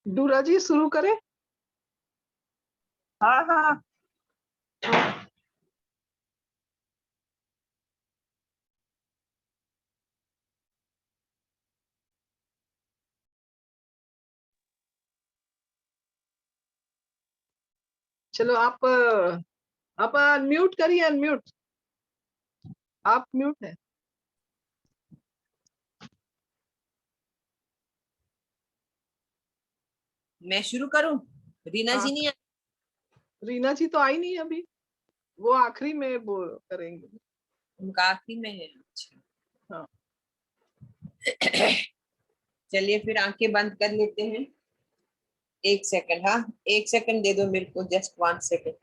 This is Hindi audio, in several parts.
डूरा जी शुरू करें? हाँ हाँ। चलो आप अनम्यूट करिए, अनम्यूट। आप म्यूट है। मैं शुरू करूं? रीना हाँ, जी नहीं है? रीना जी तो आई नहीं अभी, वो आखिरी में वो करेंगे। उनका आखिरी में है। अच्छा। हाँ, चलिए फिर आंखें बंद कर लेते हैं। एक सेकंड, हाँ, एक सेकंड दे दो मेरे को, जस्ट 1 सेकंड।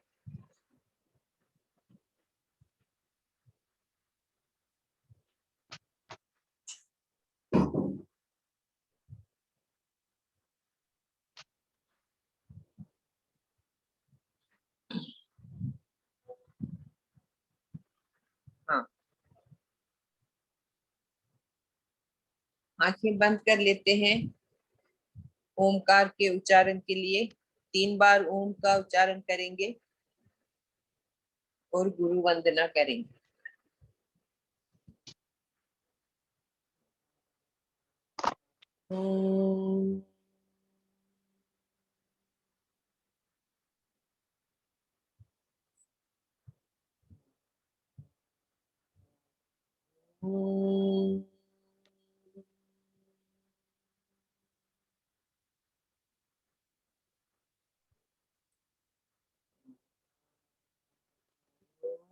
हाँ, आंखें बंद कर लेते हैं। ओमकार के उच्चारण के लिए 3 बार ओम का उच्चारण करेंगे और गुरु वंदना करेंगे। ओम। ओम।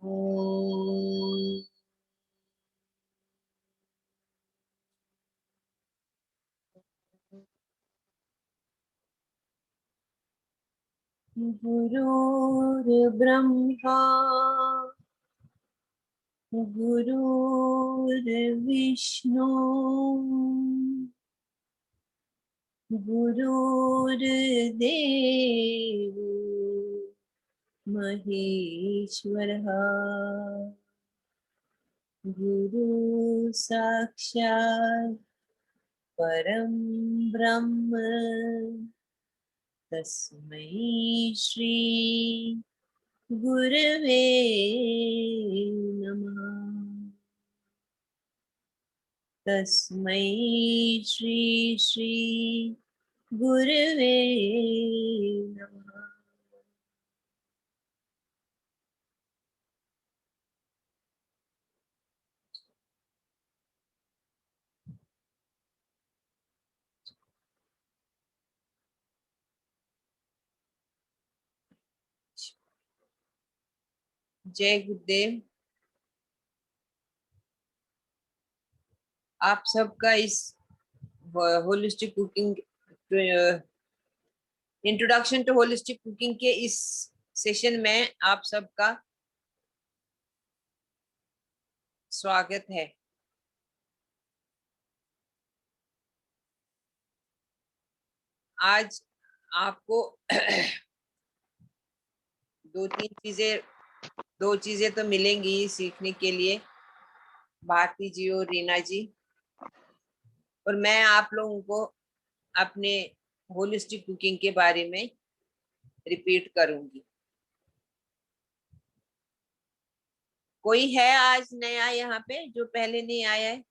ओम। गुरुर्ब्रह्मा गुरुर्विष्णु गुरुर्देव महेश्वरः। गुरु साक्षात् परम ब्रह्म तस्मै श्री गुरवे नमः। तस्मै श्री श्री गुरवे नमः। जय गुरुदेव। आप सबका इस holistic cooking, introduction to holistic cooking के इस सेशन में आप सबका स्वागत है। आज आपको दो चीजें तो मिलेंगी सीखने के लिए, भारती जी और रीना जी। और मैं आप लोगों को अपने होलिस्टिक कुकिंग के बारे में रिपीट करूंगी। कोई है आज नया यहाँ पे जो पहले नहीं आया है?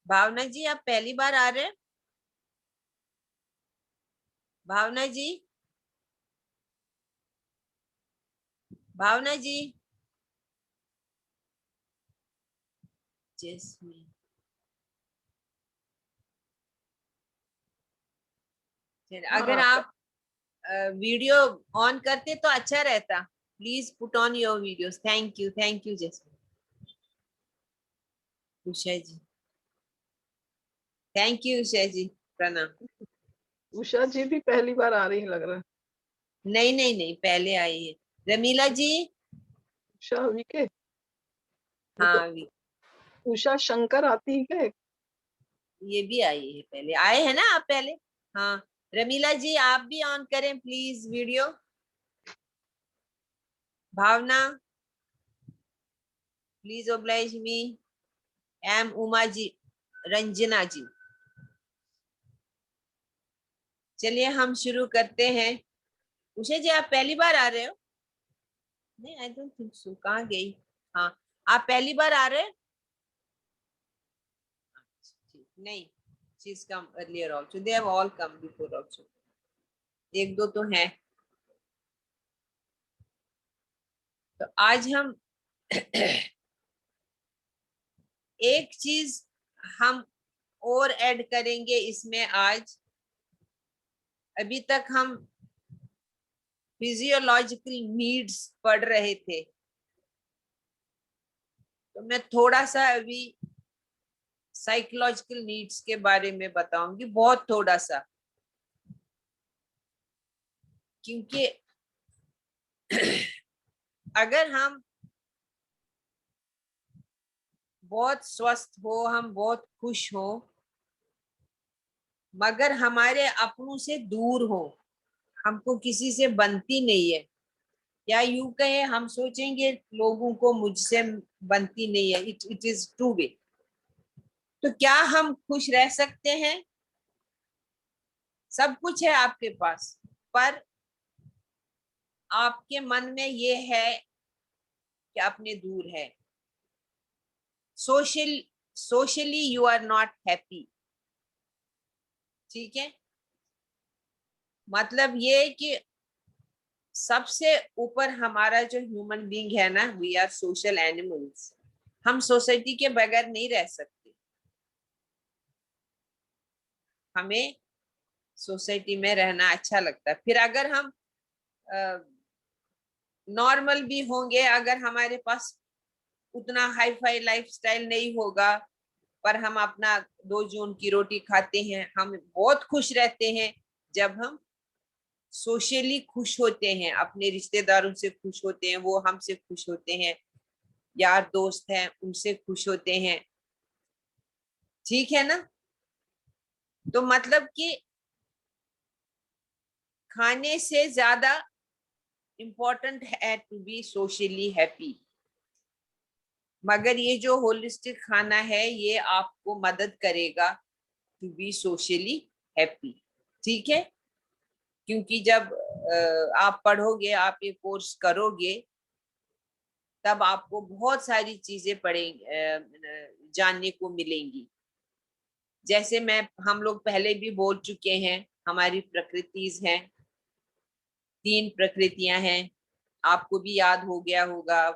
भावना जी, आप पहली बार आ रहे हैं? भावना जी, भावना जी। जैस्मिन। अगर हाँ, आप वीडियो ऑन करते तो अच्छा रहता। Please put on your videos. Thank you Jasmine. Usha ji, thank you Usha ji, प्रणाम। उषा जी भी पहली बार आ रही है लग रहा है। नहीं नहीं नहीं, पहले आई है। रमीला जी। उषा विके, वो तो हाँ भी, उषा शंकर आती है क्या? ये भी आई है, पहले आए हैं ना आप पहले। हाँ, रमीला जी आप भी ऑन करें please video. Bhavana, please oblige me. एम उमा जी, रंजना जी। चलिए हम शुरू करते हैं। उषा जी आप पहली बार आ रहे हो? नहीं, आई डोंट थिंक सो। कहाँ गई? हाँ, आप पहली बार आ रहे हैं? नहीं, she's come earlier also. They have all come before also. एक दो तो हैं। तो आज हम एक चीज हम और ऐड करेंगे इसमें आज। अभी तक हम फिजियोलॉजिकल नीड्स पढ़ रहे थे, तो मैं थोड़ा सा अभी साइकोलॉजिकल नीड्स के बारे में बताऊंगी, बहुत थोड़ा सा, क्योंकि अगर हम बहुत स्वस्थ हो, हम बहुत खुश हो, मगर हमारे अपनों से दूर हो, हमको किसी से बनती नहीं है, या यूं कहे हम सोचेंगे लोगों को मुझसे बनती नहीं है, इट इज टू वे, तो क्या हम खुश रह सकते हैं? सब कुछ है आपके पास, पर आपके मन में ये है कि अपने दूर है। Socially you are not happy. ठीक है, मतलब ये कि सबसे ऊपर हमारा जो ह्यूमन बीइंग है ना, वी आर सोशल एनिमल्स। हम सोसाइटी के बगैर नहीं रह सकते। हमें सोसाइटी में रहना अच्छा लगता है। फिर अगर हम नॉर्मल भी होंगे, अगर हमारे पास उतना हाई फाई लाइफस्टाइल नहीं होगा, पर हम अपना 2 जून की रोटी खाते हैं, हम बहुत खुश रहते हैं जब हम सोशली खुश होते हैं, अपने रिश्तेदारों से खुश होते हैं, वो हमसे खुश होते हैं, यार दोस्त हैं उनसे खुश होते हैं। ठीक है ना? तो मतलब कि खाने से ज्यादा इम्पोर्टेंट है टू बी सोशली हैप्पी। मगर ये जो होलिस्टिक खाना है ये आपको मदद करेगा टू बी सोशली हैप्पी। ठीक है, क्योंकि जब आप पढ़ोगे, आप ये कोर्स करोगे, तब आपको बहुत सारी चीजें जानने को मिलेंगी। जैसे हम लोग पहले भी बोल चुके हैं, हमारी प्रकृतिज हैं, 3 प्रकृतियां हैं। आपको भी याद हो गया होगा,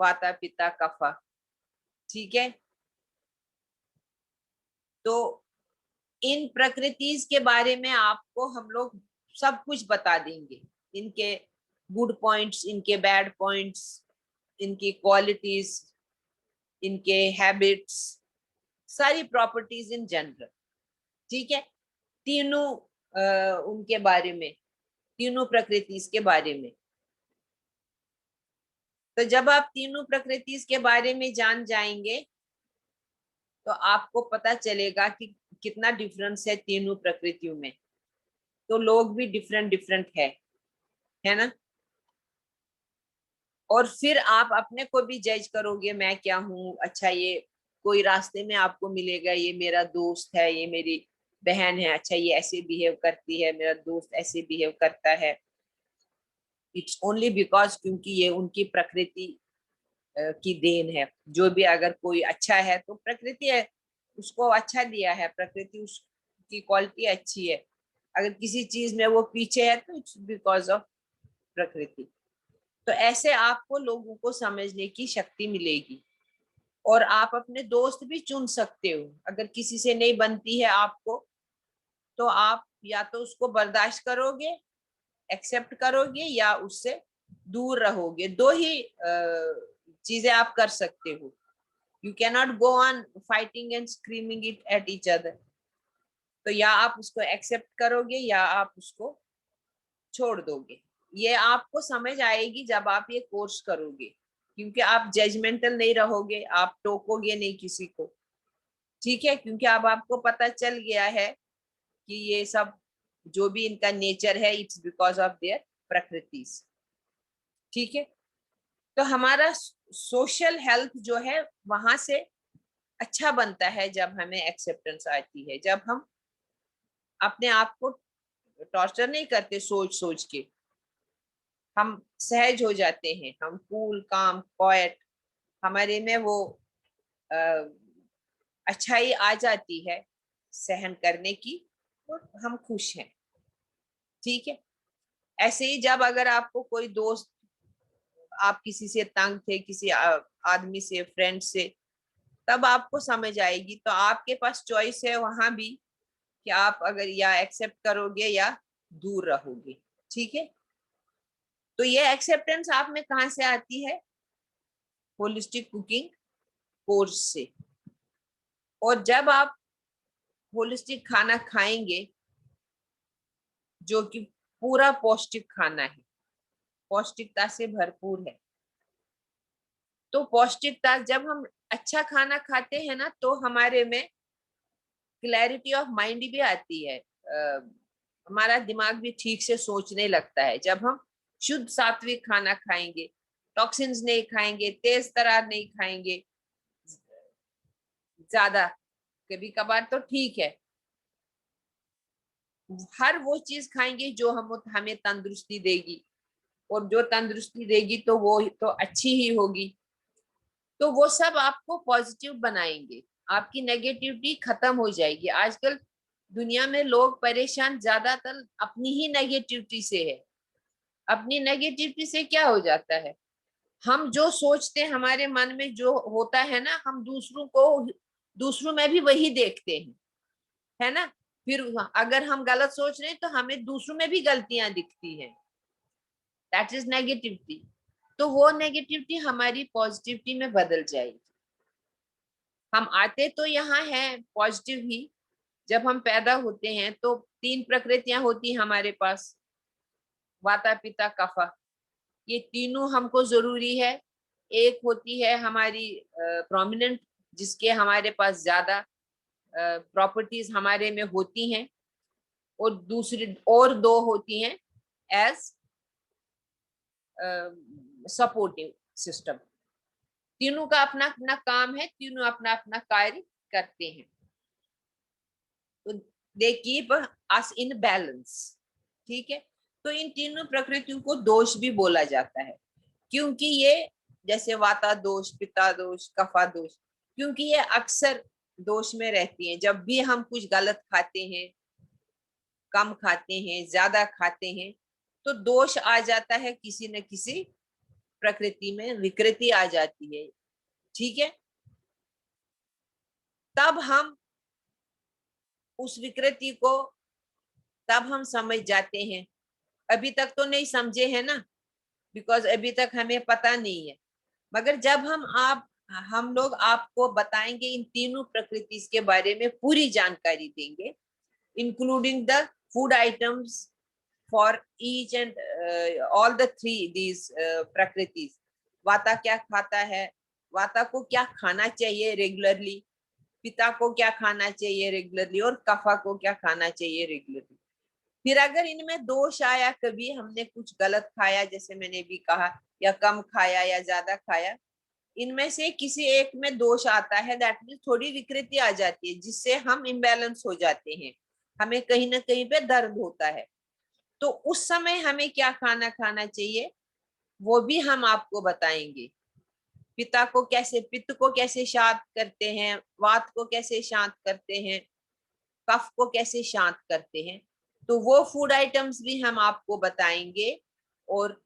वाता पिता कफा। ठीक है, तो इन प्रकृतिज के बारे में आपको हम लोग सब कुछ बता देंगे। इनके गुड पॉइंट्स, इनके बैड पॉइंट्स, इनकी क्वालिटीज, इनके हैबिट्स, सारी प्रॉपर्टीज इन जनरल। ठीक है, तीनों उनके बारे में, तीनों प्रकृतिज के बारे में। तो जब आप तीनों प्रकृतिज के बारे में जान जाएंगे, तो आपको पता चलेगा कि कितना डिफरेंस है तीनों प्रकृतियों में। तो लोग भी डिफरेंट डिफरेंट है ना? और फिर आप अपने को भी जज करोगे, मैं क्या हूँ। अच्छा, ये कोई रास्ते में आपको मिलेगा, ये मेरा दोस्त है, ये मेरी बहन है, अच्छा ये ऐसे बिहेव करती है, मेरा दोस्त ऐसे बिहेव करता है। इट्स ओनली बिकॉज क्योंकि ये उनकी प्रकृति की देन है। जो भी अगर कोई अच्छा है तो प्रकृति है, उसको अच्छा दिया है, प्रकृति उसकी क्वालिटी अच्छी है। अगर किसी चीज में वो पीछे है तो इट्स बिकॉज ऑफ प्रकृति। तो ऐसे आपको लोगों को समझने की शक्ति मिलेगी, और आप अपने दोस्त भी चुन सकते हो। अगर किसी से नहीं बनती है आपको, तो आप या तो उसको बर्दाश्त करोगे, एक्सेप्ट करोगे, या उससे दूर रहोगे। 2 ही चीजें आप कर सकते हो। You cannot go on fighting and screaming it at each other. तो या आप उसको एक्सेप्ट करोगे या आप उसको छोड़ दोगे। ये आपको समझ आएगी जब आप ये कोर्स करोगे, क्योंकि आप जजमेंटल नहीं रहोगे, आप टोकोगे नहीं किसी को। ठीक है, क्योंकि अब आपको पता चल गया है कि ये सब जो भी इनका नेचर है, इट्स बिकॉज ऑफ देयर प्रकृतिज। ठीक है, तो हमारा सोशल हेल्थ जो है वहां से अच्छा बनता है जब हमें एक्सेप्टेंस आती है, जब हम अपने आप को टॉर्चर नहीं करते सोच सोच के, हम सहज हो जाते हैं, हम कूल काम क्वाइट, हमारे में वो अच्छाई आ जाती है सहन करने की, और हम खुश हैं। ठीक है। ऐसे ही जब अगर आपको कोई दोस्त, आप किसी से तंग थे, किसी आदमी से, फ्रेंड से, तब आपको समझ आएगी। तो आपके पास चॉइस है वहां भी कि आप अगर या एक्सेप्ट करोगे या दूर रहोगे। ठीक है। तो ये एक्सेप्टेंस आप में कहां से आती है? होलिस्टिक कुकिंग कोर्स से। और जब आप होलिस्टिक खाना खाएंगे जो कि पूरा पौष्टिक खाना है, पौष्टिकता से भरपूर है, तो पौष्टिकता, जब हम अच्छा खाना खाते हैं ना, तो हमारे में क्लैरिटी ऑफ माइंड भी आती है। हमारा दिमाग भी ठीक से सोचने लगता है जब हम शुद्ध सात्विक खाना खाएंगे, टॉक्सिन्स नहीं खाएंगे, तेज तरार नहीं खाएंगे ज्यादा, कभी कभार तो ठीक है, हर वो चीज खाएंगे जो हमें तंदुरुस्ती देगी, और जो तंदुरुस्ती देगी तो वो तो अच्छी ही होगी। तो वो सब आपको पॉजिटिव बनाएंगे, आपकी नेगेटिविटी खत्म हो जाएगी। आजकल दुनिया में लोग परेशान ज्यादातर अपनी ही नेगेटिविटी से है। अपनी नेगेटिविटी से क्या हो जाता है, हम जो सोचते हैं, हमारे मन में जो होता है ना, हम दूसरों में भी वही देखते हैं, है ना। फिर अगर हम गलत सोच रहे हैं तो हमें दूसरों में भी गलतियां दिखती हैं। That is negativity. तो वो नेगेटिविटी हमारी पॉजिटिविटी में बदल जाएगी। हम आते तो यहाँ हैं पॉजिटिव ही। जब हम पैदा होते हैं तो 3 प्रकृतियां होती हैं हमारे पास, वाता पिता कफा। ये तीनों हमको जरूरी है। एक होती है हमारी प्रोमिनेंट, जिसके हमारे पास ज्यादा प्रॉपर्टीज हमारे में होती हैं, और दूसरी और 2 होती हैं एज सपोर्टिव सिस्टम। तीनों का अपना अपना काम है, तीनों अपना अपना कार्य करते हैं। तो they keep us in balance. ठीक है। तो इन तीनों प्रकृतियों को दोष भी बोला जाता है, क्योंकि ये, जैसे वाता दोष, पिता दोष, कफा दोष, क्योंकि ये अक्सर दोष में रहती हैं। जब भी हम कुछ गलत खाते हैं, कम खाते हैं, ज्यादा खाते हैं, तो दोष आ जाता है, किसी न किसी प्रकृति में विकृति आ जाती है। ठीक है। तब हम उस विकृति को तब हम समझ जाते हैं। अभी तक तो नहीं समझे हैं ना, बिकॉज अभी तक हमें पता नहीं है। मगर जब हम लोग आपको बताएंगे, इन तीनों प्रकृति के बारे में पूरी जानकारी देंगे, including the food items for each and all the 3 these प्रकृति। वाता क्या खाता है, वाता को क्या खाना चाहिए रेगुलरली, पिता को क्या खाना चाहिए रेगुलरली, और कफा को क्या खाना चाहिए रेगुलरली। फिर अगर इनमें दोष आया, कभी हमने कुछ गलत खाया, जैसे मैंने भी कहा, या कम खाया या ज्यादा खाया, इनमें से किसी एक में दोष आता है, दैट मीन्स थोड़ी विकृति आ जाती है, जिससे हम इम्बैलेंस हो जाते हैं, हमें कहीं ना कहीं पे दर्द होता है। तो उस समय हमें क्या खाना खाना चाहिए, वो भी हम आपको बताएंगे। पित्त को कैसे शांत करते हैं, वात को कैसे शांत करते हैं, कफ को कैसे शांत करते हैं, तो वो फूड आइटम्स भी हम आपको बताएंगे। और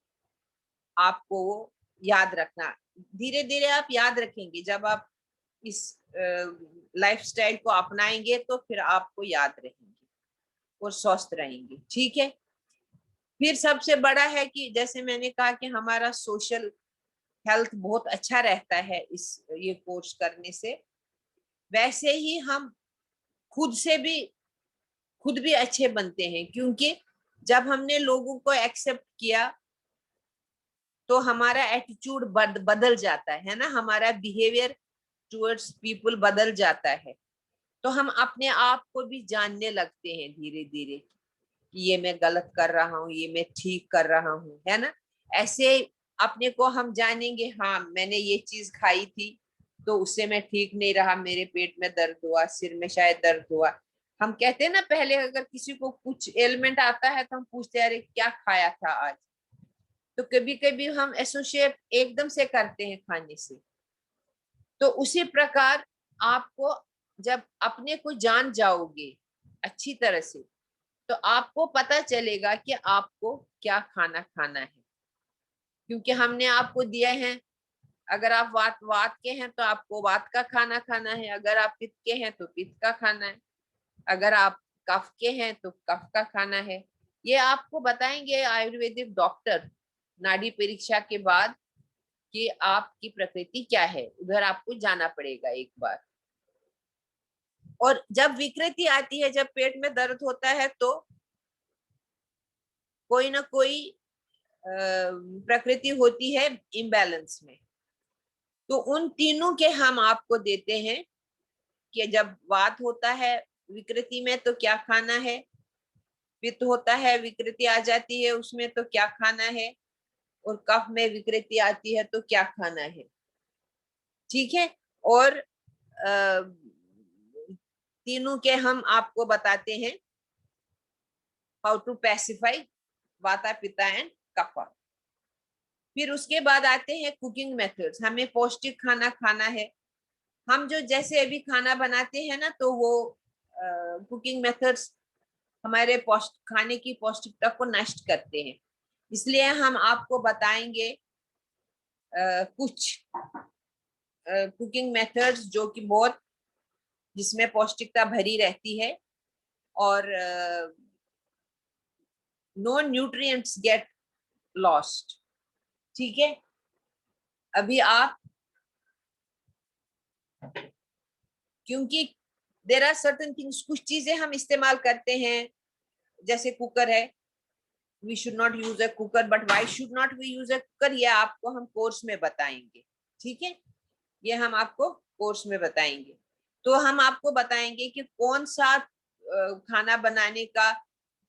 आपको वो याद रखना, धीरे धीरे आप याद रखेंगे। जब आप इस लाइफस्टाइल को अपनाएंगे तो फिर आपको याद रहेंगे और स्वस्थ रहेंगे। ठीक है। फिर सबसे बड़ा है कि जैसे मैंने कहा कि हमारा सोशल हेल्थ बहुत अच्छा रहता है ये कोर्स करने से। वैसे ही हम खुद से भी खुद भी अच्छे बनते हैं, क्योंकि जब हमने लोगों को एक्सेप्ट किया तो हमारा एटीट्यूड बदल जाता है ना, हमारा बिहेवियर टुवर्ड्स पीपल बदल जाता है। तो हम अपने आप को भी जानने लगते हैं धीरे धीरे कि ये मैं गलत कर रहा हूँ, ये मैं ठीक कर रहा हूँ, है ना। ऐसे अपने को हम जानेंगे, हाँ मैंने ये चीज खाई थी तो उससे मैं ठीक नहीं रहा, मेरे पेट में दर्द हुआ, सिर में शायद दर्द हुआ, हम कहते हैं ना, पहले अगर किसी को कुछ एलिमेंट आता है तो हम पूछते हैं अरे क्या खाया था आज। तो कभी कभी हम एसोसिएट एकदम से करते हैं खाने से। तो उसी प्रकार आपको जब अपने को जान जाओगे अच्छी तरह से, तो आपको पता चलेगा कि आपको क्या खाना खाना है। क्योंकि हमने आपको दिया है, अगर आप वात वात के हैं तो आपको वात का खाना खाना है, अगर आप पित्त के हैं तो पित्त का खाना है, अगर आप कफ के हैं तो कफ का खाना है। ये आपको बताएंगे आयुर्वेदिक डॉक्टर नाड़ी परीक्षा के बाद कि आपकी प्रकृति क्या है। उधर आपको जाना पड़ेगा एक बार। और जब विकृति आती है, जब पेट में दर्द होता है, तो कोई ना कोई प्रकृति होती है इम्बैलेंस में। तो उन तीनों के हम आपको देते हैं कि जब वात होता है विकृति में तो क्या खाना है, पित्त होता है विकृति आ जाती है उसमें तो क्या खाना है, और कफ में विकृति आती है तो क्या खाना है। ठीक है। और तीनों के हम आपको बताते हैं हाउ टू पैसिफाई वाता पित्ता एंड कफा। फिर उसके बाद आते हैं कुकिंग मेथड्स। हमें पौष्टिक खाना खाना है। हम जो जैसे अभी खाना बनाते हैं ना, तो वो कुकिंग मेथड्स हमारे खाने की पौष्टिकता को नष्ट करते हैं। इसलिए हम आपको बताएंगे कुछ कुकिंग मेथड्स जो कि बहुत, जिसमें पौष्टिकता भरी रहती है और नो न्यूट्रिएंट्स गेट लॉस्ट। ठीक है। अभी आप, क्योंकि देर आर सर्टेन थिंग्स, कुछ चीजें हम इस्तेमाल करते हैं, जैसे कुकर है, we should not use a cooker, but why should not we use a cooker, ये आपको हम कोर्स में बताएंगे। ठीक है। ये हम आपको कोर्स में बताएंगे। तो हम आपको बताएंगे कि कौन सा खाना बनाने का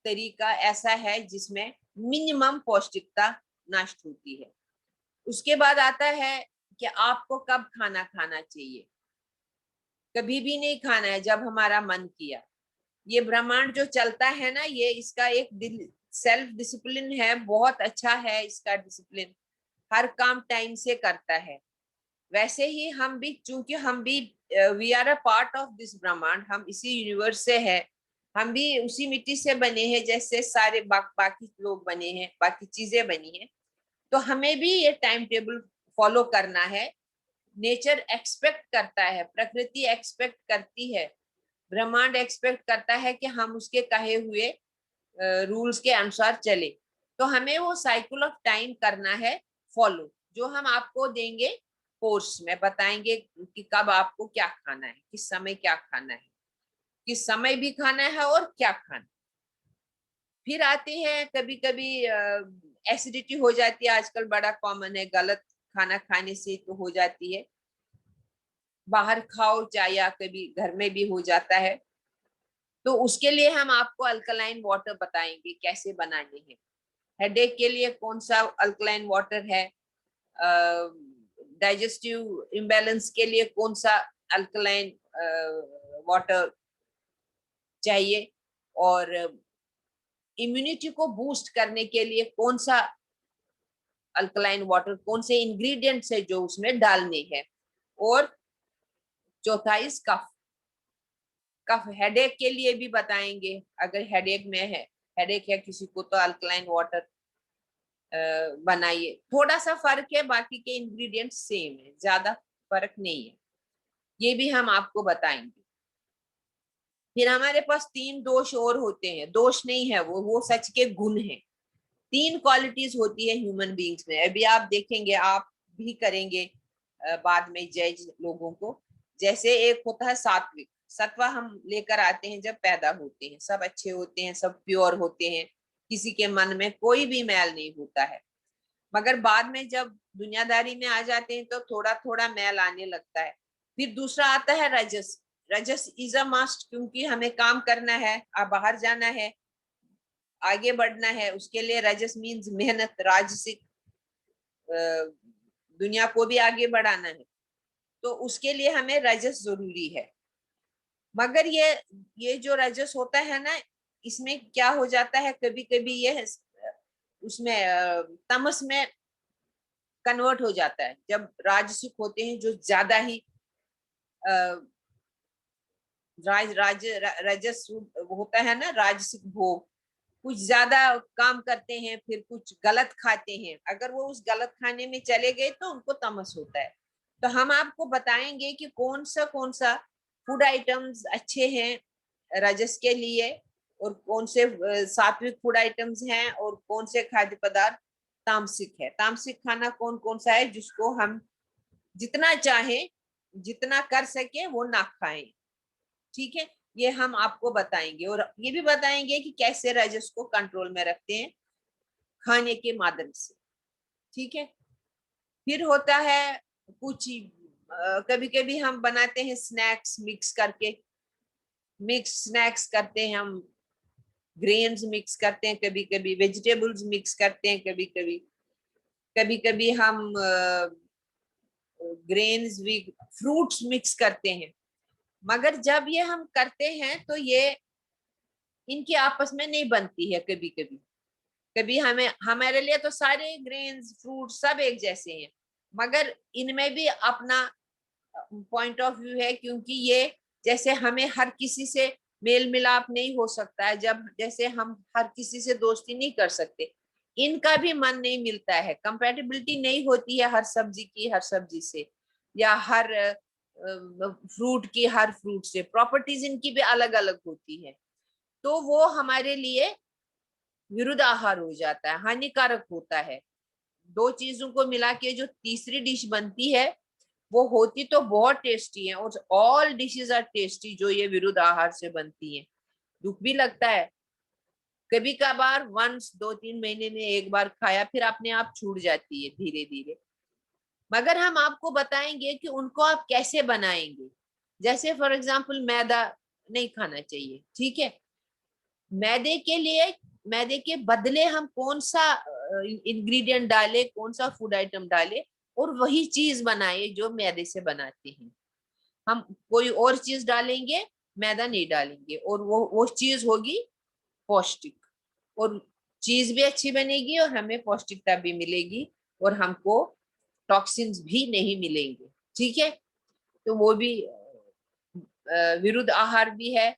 तरीका ऐसा है जिसमें मिनिमम पौष्टिकता नष्ट होती है। उसके बाद आता है कि आपको कब खाना खाना चाहिए। कभी भी नहीं खाना है जब हमारा मन किया। ये ब्रह्मांड जो चलता है ना, ये इसका एक सेल्फ डिसिप्लिन है, बहुत अच्छा है इसका डिसिप्लिन। हर काम टाइम से करता है। वैसे ही हम भी, चूंकि हम भी we are a part of this ब्रह्मांड, हम इसी यूनिवर्स से है, हम भी उसी मिट्टी से बने हैं जैसे सारे बाकी लोग बने हैं, बाकी चीजें बनी हैं। तो हमें भी ये टाइम टेबल फॉलो करना है। नेचर एक्सपेक्ट करता है, प्रकृति एक्सपेक्ट करती है, ब्रह्मांड एक्सपेक्ट करता है कि हम उसके कहे हुए रूल्स के अनुसार चले। तो हमें वो साइकिल ऑफ टाइम करना है फॉलो, जो हम आपको देंगे कोर्स में, बताएंगे कि कब आपको क्या खाना है, किस समय क्या खाना है, किस समय भी खाना है और क्या खाना। फिर आते हैं कभी कभी एसिडिटी हो जाती है, आजकल बड़ा कॉमन है, गलत खाना खाने से तो हो जाती है। बाहर खाओ चाहे या कभी घर में भी हो जाता है। तो उसके लिए हम आपको अल्कलाइन वाटर बताएंगे कैसे बनाने हैं। हेडेक के लिए कौन सा अल्कलाइन वाटर है, डाइजेस्टिव इम्बैलेंस के लिए कौन सा अल्कलाइन वाटर चाहिए, और इम्यूनिटी को बूस्ट करने के लिए कौन सा अल्कलाइन वाटर, कौन से इंग्रेडिएंट्स है जो उसमें डालने हैं। और चौथा इज कफ। कफ हेडेक के लिए भी बताएंगे। अगर हेडेक में है, हेडेक है किसी को, तो अल्कलाइन वाटर बनाइए। थोड़ा सा फर्क है, बाकी के इंग्रेडिएंट सेम है, ज्यादा फर्क नहीं है। ये भी हम आपको बताएंगे। फिर हमारे पास 3 दोष और होते हैं। दोष नहीं है वो सच के गुण हैं। 3 क्वालिटीज होती है ह्यूमन बींग्स में। अभी आप देखेंगे, आप भी करेंगे बाद में जज लोगों को। जैसे एक होता है सात्विक। सत्व हम लेकर आते हैं जब पैदा होते हैं, सब अच्छे होते हैं, सब प्योर होते हैं, किसी के मन में कोई भी मैल नहीं होता है। मगर बाद में जब दुनियादारी में आ जाते हैं तो थोड़ा थोड़ा मैल आने लगता है। फिर दूसरा आता है रजस। रजस इज अ मस्ट, क्योंकि हमें काम करना है, बाहर जाना है, आगे बढ़ना है, उसके लिए रजस मीन्स मेहनत, राजसिक, दुनिया को भी आगे बढ़ाना है, तो उसके लिए हमें रजस जरूरी है। मगर ये जो रजस होता है ना, इसमें क्या हो जाता है, कभी कभी ये उसमें तमस में कन्वर्ट हो जाता है। जब राजसिक होते हैं, जो ज्यादा ही अ, रजस होता है ना, राजसिक भोग, कुछ ज्यादा काम करते हैं, फिर कुछ गलत खाते हैं, अगर वो उस गलत खाने में चले गए तो उनको तमस होता है। तो हम आपको बताएंगे कि कौन सा फूड आइटम्स अच्छे हैं रजस के लिए, और कौन से सात्विक फूड आइटम्स हैं, और कौन से खाद्य पदार्थ तामसिक है। तामसिक खाना कौन कौन सा है जिसको हम जितना चाहे, जितना कर सके वो ना खाएं। ठीक है, ये हम आपको बताएंगे, और ये भी बताएंगे कि कैसे रजस को कंट्रोल में रखते हैं खाने के माध्यम से। ठीक है, फिर होता है कुछ कभी कभी हम बनाते हैं स्नैक्स मिक्स करके, मिक्स स्नैक्स करते हैं हम, ग्रेन्स मिक्स करते हैं, कभी कभी वेजिटेबल्स मिक्स करते हैं, कभी कभी, कभी कभी हम ग्रेन्स भी, फ्रूट्स मिक्स करते हैं। मगर जब ये हम करते हैं तो ये इनकी आपस में नहीं बनती है। कभी कभी कभी हमें, हमारे लिए तो सारे ग्रेन्स फ्रूट सब एक जैसे हैं, मगर इनमें भी अपना पॉइंट ऑफ व्यू है, क्योंकि ये जैसे हमें हर किसी से मेल मिलाप नहीं हो सकता है, जब जैसे हम हर किसी से दोस्ती नहीं कर सकते, इनका भी मन नहीं मिलता है, कंपेटिबिलिटी नहीं होती है हर सब्जी की हर सब्जी से, या हर फ्रूट की हर फ्रूट से, प्रॉपर्टीज इनकी भी अलग अलग होती है। तो वो हमारे लिए विरुद्ध आहार हो जाता है, हानिकारक होता है। दो चीजों को मिला के जो तीसरी डिश बनती है, वो होती तो बहुत टेस्टी है, और ऑल डिशेज आर टेस्टी जो ये विरुद्ध आहार से बनती है। दुख भी लगता है कभी कभार, वंस 2-3 महीने में एक बार खाया, फिर अपने आप छूट जाती है धीरे धीरे। मगर हम आपको बताएंगे कि उनको आप कैसे बनाएंगे। जैसे फॉर एग्जाम्पल मैदा नहीं खाना चाहिए, ठीक है। मैदे के लिए, मैदे के बदले हम कौन सा इंग्रेडिएंट डाले, कौन सा फूड आइटम डाले, और वही चीज बनाए जो मैदे से बनाते हैं। हम कोई और चीज डालेंगे, मैदा नहीं डालेंगे, और वो चीज होगी पौष्टिक, और चीज भी अच्छी बनेगी, और हमें पौष्टिकता भी मिलेगी, और हमको टॉक्सिन्स भी नहीं मिलेंगे। ठीक है, तो वो भी विरुद्ध आहार भी है।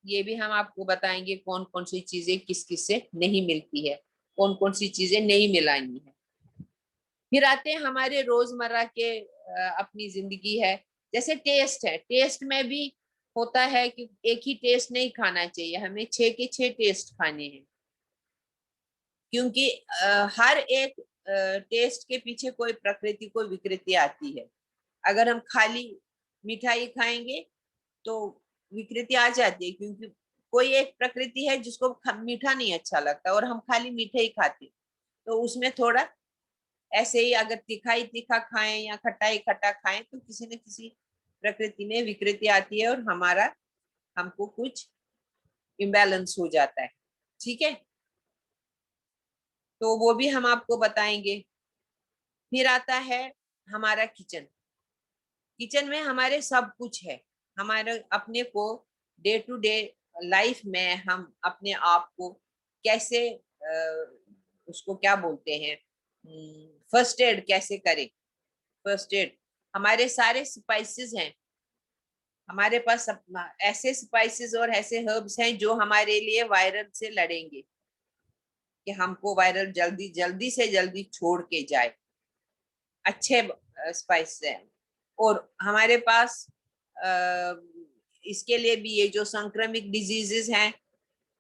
ये भी हम आपको बताएंगे कौन कौन सी चीजें किस किस से नहीं मिलती है, कौन कौन सी चीजें नहीं मिलानी है। फिर आते हैं हमारे रोजमर्रा के अपनी जिंदगी है, जैसे टेस्ट है। टेस्ट में भी होता है कि एक ही टेस्ट नहीं खाना चाहिए, हमें 6 के 6 टेस्ट खाने हैं, क्योंकि हर एक टेस्ट के पीछे कोई प्रकृति, कोई विकृति आती है। अगर हम खाली मिठाई खाएंगे तो विकृति आ जाती है, क्योंकि कोई एक प्रकृति है जिसको मीठा नहीं अच्छा लगता, और हम खाली मीठे ही खाते, तो उसमें थोड़ा ऐसे ही अगर तीखा ही तीखा खाएं या खट्टा ही खट्टा खाएं, तो किसी न किसी प्रकृति में विकृति आती है, और हमारा, हमको कुछ इम्बैलेंस हो जाता है। ठीक है, तो वो भी हम आपको बताएंगे। फिर आता है हमारा किचन। किचन में हमारे सब कुछ है, हमारे अपने को डे टू डे लाइफ में हम अपने आप को कैसे उसको क्या बोलते हैं, फर्स्ट एड कैसे करें। फर्स्ट एड, हमारे सारे स्पाइसेस हैं, हमारे पास ऐसे स्पाइसेस और ऐसे हर्ब्स हैं जो हमारे लिए वायरल से लड़ेंगे, कि हमको वायरल जल्दी जल्दी से जल्दी छोड़ के जाए। अच्छे स्पाइस हैं, और हमारे पास इसके लिए भी ये जो संक्रमित डिजीजेस हैं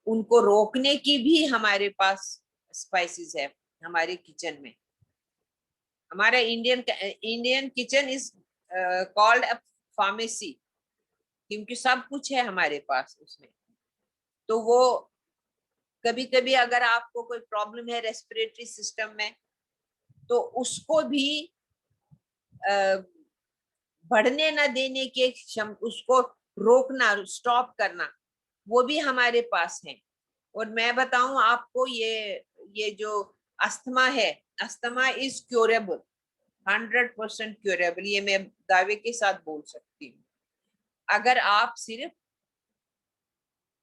उनको रोकने की भी हमारे पास स्पाइसेस है हमारे किचन में। हमारा Indian kitchen is called a pharmacy, क्योंकि सब कुछ है हमारे पास उसमें। तो वो कभी कभी अगर आपको कोई प्रॉब्लम है रेस्पिरेटरी सिस्टम में, तो उसको भी बढ़ने ना देने के उसको रोकना, स्टॉप करना, वो भी हमारे पास है। और मैं बताऊं आपको, ये जो अस्थमा है, अस्थमा इज क्योरेबल, 100% क्योरेबल, ये मैं दावे के साथ बोल सकती हूँ। अगर आप सिर्फ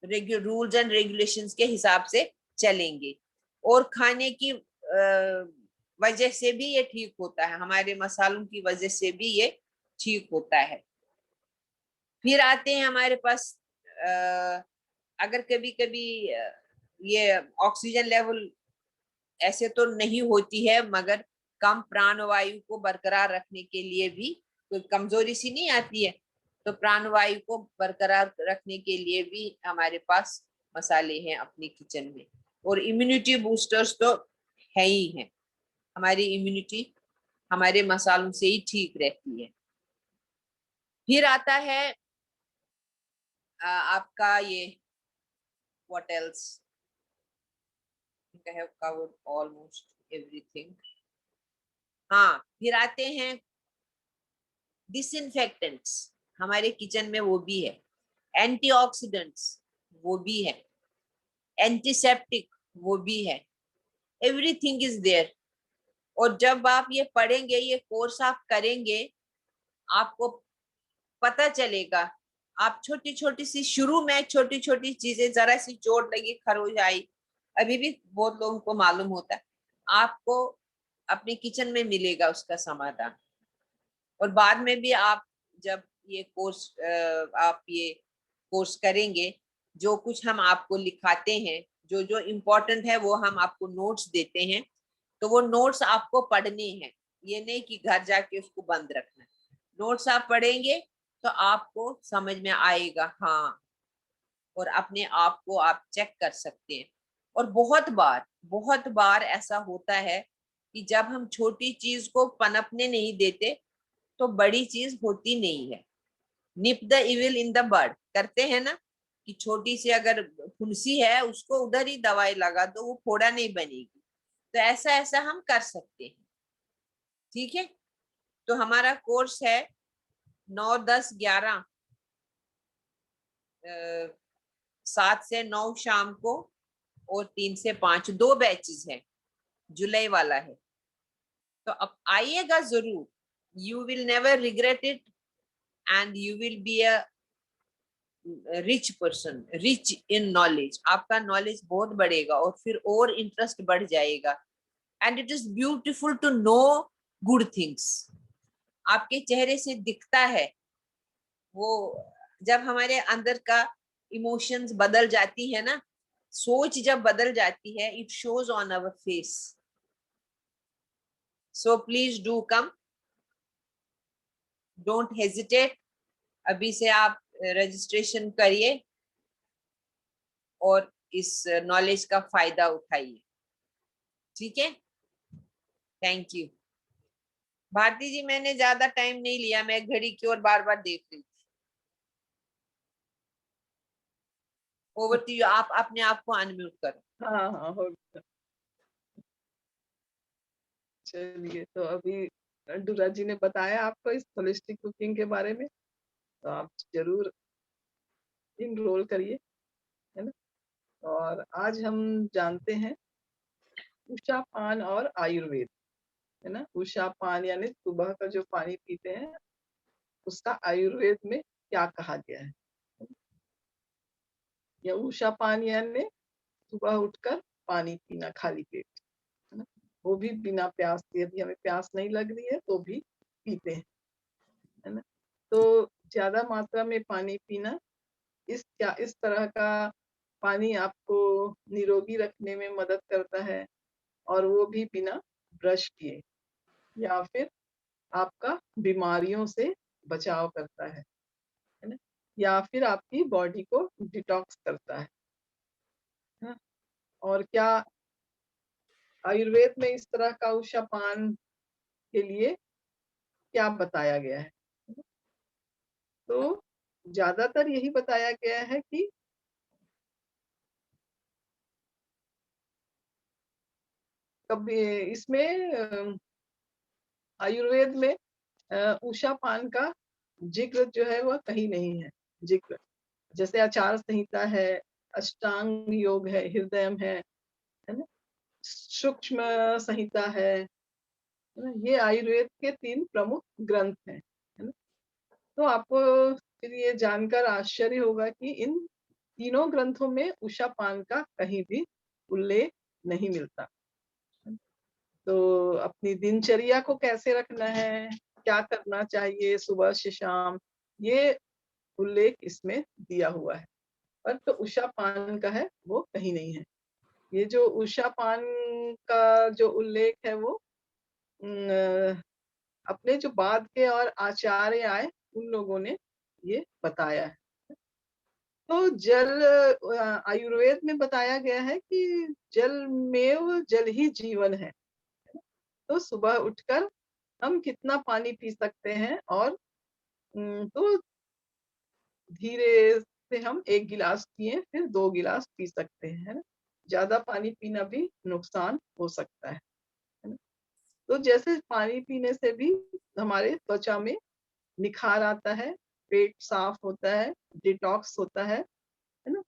रूल्स एंड रेगुलेशंस के हिसाब से चलेंगे। और खाने की वजह से भी ये ठीक होता है, हमारे मसालों की वजह से भी ये ठीक होता है। फिर आते हैं हमारे पास, अगर कभी कभी ये ऑक्सीजन लेवल ऐसे तो नहीं होती है, मगर कम प्राणवायु को बरकरार रखने के लिए भी कोई कमजोरी सी नहीं आती है, तो प्राणवायु को बरकरार रखने के लिए भी हमारे पास मसाले हैं अपने किचन में। और इम्यूनिटी बूस्टर्स तो है ही है, हमारी इम्यूनिटी हमारे मसालों से ही ठीक रहती है। फिर आता है आपका ये what else, I have covered almost everything। हाँ, फिर आते हैं डिसइंफेक्टेंट्स, हमारे किचन में वो भी है। एंटीऑक्सीडेंट्स वो भी है। एंटीसेप्टिक वो भी है। Everything is there. और जब आप ये पढ़ेंगे, ये कोर्स आप करेंगे, आपको पता चलेगा। आप छोटी छोटी सी, शुरू में छोटी छोटी चीजें, जरा सी चोट लगी, खरोच आई, अभी भी बहुत लोगों को मालूम होता है, आपको अपने किचन में मिलेगा उसका समाधान। और बाद में भी आप जब ये कोर्स आप ये कोर्स करेंगे, जो कुछ हम आपको लिखाते हैं, जो जो इम्पोर्टेंट है वो हम आपको नोट्स देते हैं, तो वो नोट्स आपको पढ़ने हैं, ये नहीं कि घर जाके उसको बंद रखना है। नोट्स आप पढ़ेंगे तो आपको समझ में आएगा, हाँ, और अपने आप को आप चेक कर सकते हैं। और बहुत बार ऐसा होता है कि जब हम छोटी चीज को पनपने नहीं देते तो बड़ी चीज होती नहीं है। Nip the evil in the bud करते हैं ना, कि छोटी सी अगर फुंसी है उसको उधर ही दवाई लगा दो, वो फोड़ा नहीं बनेगी। तो ऐसा ऐसा हम कर सकते हैं। ठीक है, तो हमारा कोर्स है 9, 10, 11, 7 से 9 शाम को, और 3 से 5, 2 बैचेस हैं, जुलाई वाला है। तो अब आइएगा जरूर, you will never regret it, and you will be a rich person, rich in knowledge. आपका नॉलेज बहुत बढ़ेगा और फिर और इंटरेस्ट बढ़ जाएगा। And it is beautiful to know good things. आपके चेहरे से दिखता है वो, जब हमारे अंदर का इमोशंस बदल जाती है ना, सोच जब बदल जाती है, it shows on our face. So please do come, don't hesitate. अभी से आप रजिस्ट्रेशन करिए और इस नॉलेज का फायदा उठाइए। ठीक है, थैंक यू। भारती जी, मैंने ज्यादा टाइम नहीं लिया, मैं घड़ी की ओर बार बार देख रही थी। ओवर टू यू, आप अपने आप को अनम्यूट करो। हाँ हाँ हो गया। चलिए, तो अभी डूरा जी ने बताया आपको इस होलिस्टिक कुकिंग के बारे में, तो आप जरूर इनरोल करिए, है ना। और आज हम जानते हैं उषा पान और आयुर्वेद, है ना। उषा पान यानी सुबह का जो पानी पीते हैं, उसका आयुर्वेद में क्या कहा गया है। या उषा पान यानी सुबह उठकर पानी पीना खाली पेट, है ना। वो भी बिना प्यास के, यदि हमें प्यास नहीं लग रही है तो भी पीते हैं, है ना। तो ज्यादा मात्रा में पानी पीना, इस तरह का पानी आपको निरोगी रखने में मदद करता है, और वो भी बिना ब्रश किए। या फिर आपका बीमारियों से बचाव करता है ना। या फिर आपकी बॉडी को डिटॉक्स करता है ना? और क्या आयुर्वेद में इस तरह का उषा पान के लिए क्या बताया गया है? तो ज्यादातर यही बताया गया है कि कभी इसमें आयुर्वेद में उषा पान का जिक्र जो है वह कहीं नहीं है। जिक्र जैसे आचार संहिता है, अष्टांग योग है, हृदयम है ना, सूक्ष्म संहिता है ना। ये आयुर्वेद के 3 प्रमुख ग्रंथ हैं, है ना। तो आपको फिर ये जानकर आश्चर्य होगा कि इन तीनों ग्रंथों में उषापान का कहीं भी उल्लेख नहीं मिलता। तो अपनी दिनचर्या को कैसे रखना है, क्या करना चाहिए सुबह से शाम, ये उल्लेख इसमें दिया हुआ है। पर तो उषापान का है वो कहीं नहीं है। ये जो उषापान का जो उल्लेख है वो अपने जो बाद के और आचार्य आए उन लोगों ने ये बताया है। तो जल आयुर्वेद में बताया गया है कि जलमेव जल ही जीवन है। तो सुबह उठकर हम कितना पानी पी सकते हैं और तो धीरे से हम 1 गिलास पिए फिर 2 गिलास पी सकते हैं, है ना? ज़्यादा पानी पीना भी नुकसान हो सकता है ना? तो जैसे पानी पीने से भी हमारे त्वचा में निखार आता है, पेट साफ होता है, डिटॉक्स होता है ना?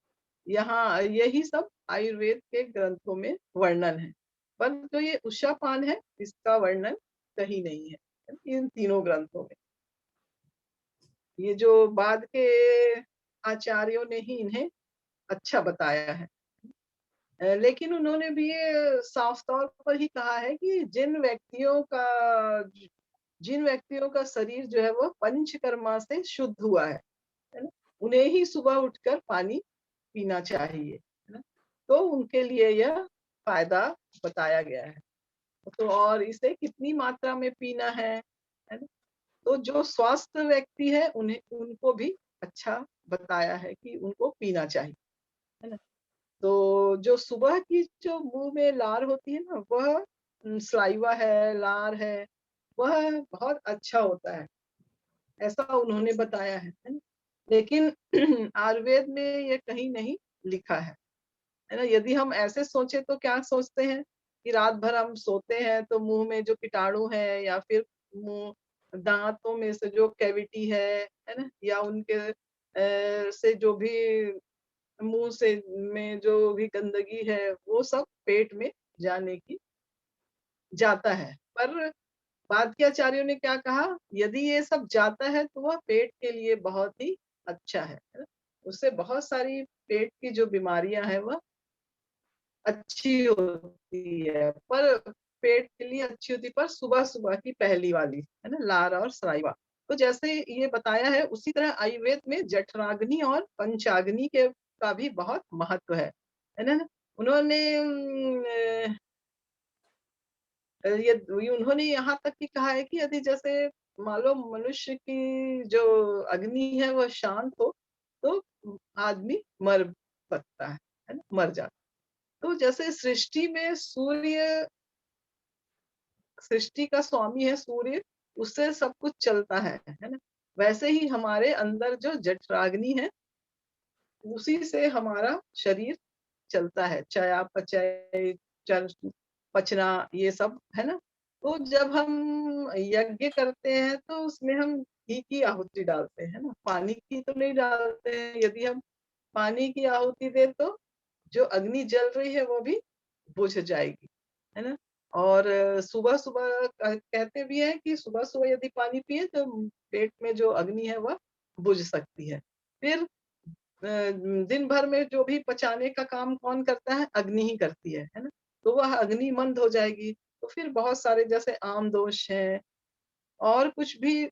यहाँ यही सब आयुर्वेद के ग्रंथों में वर्णन है। पर जो ये उषापान है, इसका वर्णन कहीं नहीं है, इन तीनों ग्रंथों में। ये जो बाद के आचार्यों ने ही इन्हें अच्छा बताया है। लेकिन उन्होंने भी ये साफ तौर पर ही कहा है कि जिन व्यक्तियों का शरीर जो है वो पंचकर्मा से शुद्ध हुआ है ना? उन्हें ही सुबह उठकर पानी पीना चाहिए, है ना? तो उनके लिए यह फ़ायदा बताया गया है। तो और इसे कितनी मात्रा में पीना है ना? तो जो स्वस्थ व्यक्ति है उन्हें उनको भी अच्छा बताया है कि उनको पीना चाहिए, है ना? तो जो सुबह की जो मुँह में लार होती है ना, वह सलाइवा है, लार है, वह बहुत अच्छा होता है, ऐसा उन्होंने बताया है ना? लेकिन आयुर्वेद में ये कहीं नहीं लिखा है ना? यदि हम ऐसे सोचे तो क्या सोचते हैं कि रात भर हम सोते हैं तो मुँह में जो कीटाणु है या फिर मुँह दाँतों में से जो कैविटी है ना? या उनके से जो भी मुँह से में जो भी गंदगी है, वो सब पेट में जाने की जाता है। पर बाद के आचार्यों ने क्या कहा, यदि ये सब जाता है तो वह पेट के लिए बहुत ही अच्छा है ना? उससे बहुत सारी पेट की जो बीमारियाँ हैं वह अच्छी होती है, पर पेट के लिए अच्छी होती है पर सुबह-सुबह की पहली वाली, है ना? लार और सलाइवा। तो जैसे ये बताया है उसी तरह आयुर्वेद में जठराग्नि और पंचाग्नि के का भी बहुत महत्व है ना? उन्होंने ये उन्होंने यहाँ तक कि कहा है कि यदि जैसे मान लो मनुष्य की जो अग्नि है वह शांत हो, तो आदमी मर सकता है ना? मर जाता है। तो जैसे सृष्टि का स्वामी है सूर्य, उससे सब कुछ चलता है ना? वैसे ही हमारे अंदर जो जठराग्नि है, उसी से हमारा शरीर चलता है, चयापचय, चल पचना ये सब, है ना? तो जब हम यज्ञ करते हैं तो उसमें हम घी की आहुति डालते हैं ना, पानी की तो नहीं डालते हैं। यदि हम पानी की आहुति दें तो जो अग्नि जल रही है वो भी बुझ जाएगी, है ना? और सुबह-सुबह कहते भी हैं कि सुबह-सुबह यदि पानी पिए तो पेट में जो अग्नि है वह बुझ सकती है। फिर दिन भर में जो भी पचाने का काम कौन करता है? अग्नि ही करती है ना? तो वह अग्नि मंद हो जाएगी, तो फिर बहुत सारे जैसे आम दोष हैं और कुछ भी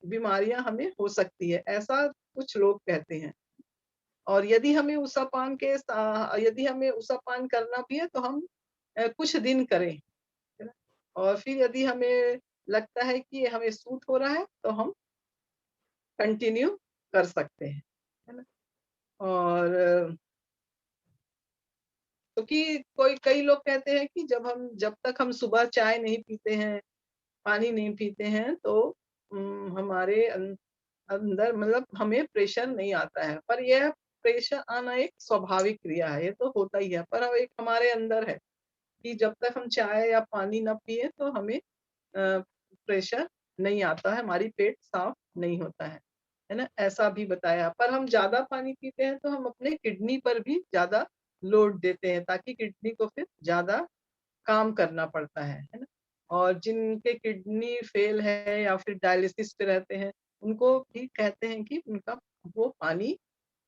बीमारियाँ हमें हो सकती है, ऐसा कुछ लोग कहते हैं। और यदि हमें उषापान करना भी है तो हम कुछ दिन करें, है ना? और फिर यदि हमें लगता है कि ये हमें सूट हो रहा है, तो हम कंटिन्यू कर सकते हैं, है ना? और क्योंकि कोई कई लोग कहते हैं कि जब तक हम सुबह चाय नहीं पीते हैं, पानी नहीं पीते हैं तो हमारे अंदर मतलब हमें प्रेशर नहीं आता है। पर यह प्रेशर आना एक स्वाभाविक क्रिया है, ये तो होता ही है। पर अब एक हमारे अंदर है कि जब तक हम चाय या पानी ना पिए तो हमें प्रेशर नहीं आता है, हमारी पेट साफ नहीं होता है ना? ऐसा भी बताया। पर हम ज़्यादा पानी पीते हैं तो हम अपने किडनी पर भी ज़्यादा लोड देते हैं ताकि किडनी को फिर ज़्यादा काम करना पड़ता है ना? और जिनके किडनी फेल है या फिर डायलिसिस पे रहते हैं, उनको भी कहते हैं कि उनका वो पानी